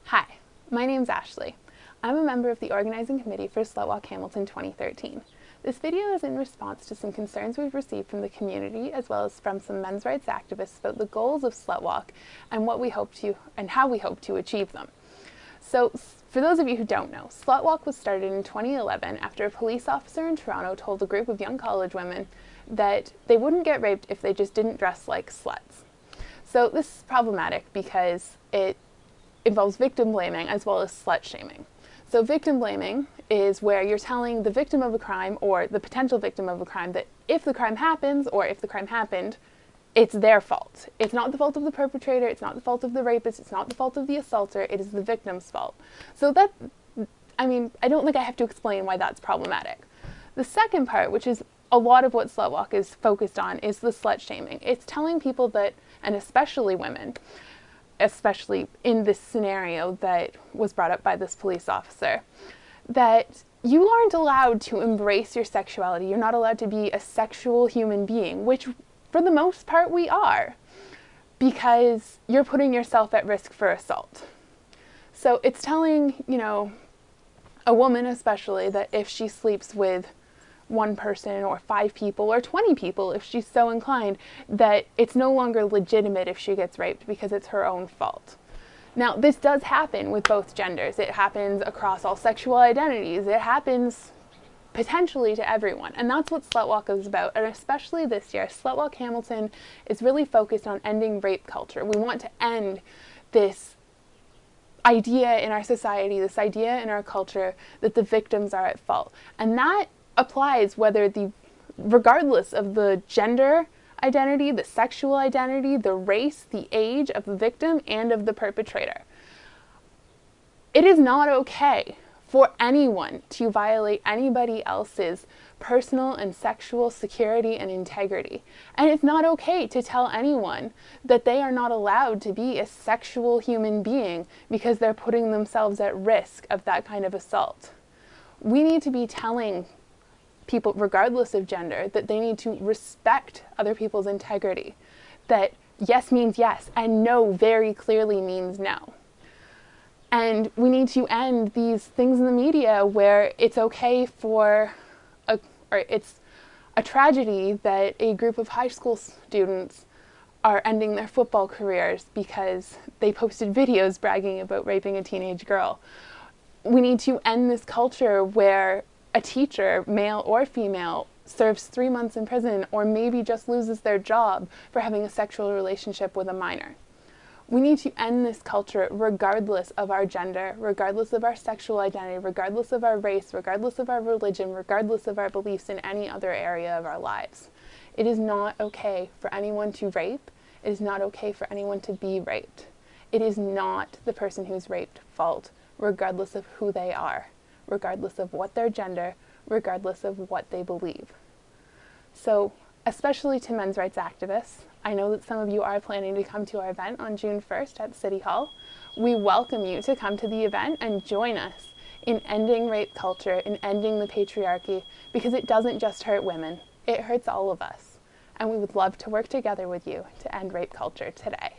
Hi, my name's Ashley. I'm a member of the organizing committee for SlutWalk Hamilton 2013. This video is in response to some concerns we've received from the community as well as from some men's rights activists about the goals of SlutWalk and how we hope to achieve them. So, for those of you who don't know, SlutWalk was started in 2011 after a police officer in Toronto told a group of young college women that they wouldn't get raped if they just didn't dress like sluts. So this is problematic because it involves victim blaming as well as slut shaming. So victim blaming is where you're telling the victim of a crime or the potential victim of a crime that if the crime happens or if the crime happened, it's their fault. It's not the fault of the perpetrator, it's not the fault of the rapist, it's not the fault of the assaulter, it is the victim's fault. So I don't think I have to explain why that's problematic. The second part, which is a lot of what SlutWalk is focused on, is the slut shaming. It's telling people that, and especially women, especially in this scenario that was brought up by this police officer, that you aren't allowed to embrace your sexuality. You're not allowed to be a sexual human being, which for the most part we are, because you're putting yourself at risk for assault. So it's telling, a woman especially, that if she sleeps with one person or 5 people or 20 people, if she's so inclined, that it's no longer legitimate if she gets raped because it's her own fault. Now, this does happen with both genders. It happens across all sexual identities. It happens potentially to everyone. And that's what SlutWalk is about. And especially this year, SlutWalk Hamilton is really focused on ending rape culture. We want to end this idea in our society, this idea in our culture that the victims are at fault. And that applies regardless of the gender identity, the sexual identity, the race, the age of the victim and of the perpetrator. It is not okay for anyone to violate anybody else's personal and sexual security and integrity. And it's not okay to tell anyone that they are not allowed to be a sexual human being because they're putting themselves at risk of that kind of assault. We need to be telling people, regardless of gender, that they need to respect other people's integrity, that yes means yes and no very clearly means no. And we need to end these things in the media where it's okay it's a tragedy that a group of high school students are ending their football careers because they posted videos bragging about raping a teenage girl. We need to end this culture where a teacher, male or female, serves 3 months in prison or maybe just loses their job for having a sexual relationship with a minor. We need to end this culture regardless of our gender, regardless of our sexual identity, regardless of our race, regardless of our religion, regardless of our beliefs in any other area of our lives. It is not okay for anyone to rape. It is not okay for anyone to be raped. It is not the person who's raped fault, regardless of who they are, regardless of what their gender, regardless of what they believe. So, especially to men's rights activists, I know that some of you are planning to come to our event on June 1st at City Hall. We welcome you to come to the event and join us in ending rape culture, in ending the patriarchy, because it doesn't just hurt women, it hurts all of us. And we would love to work together with you to end rape culture today.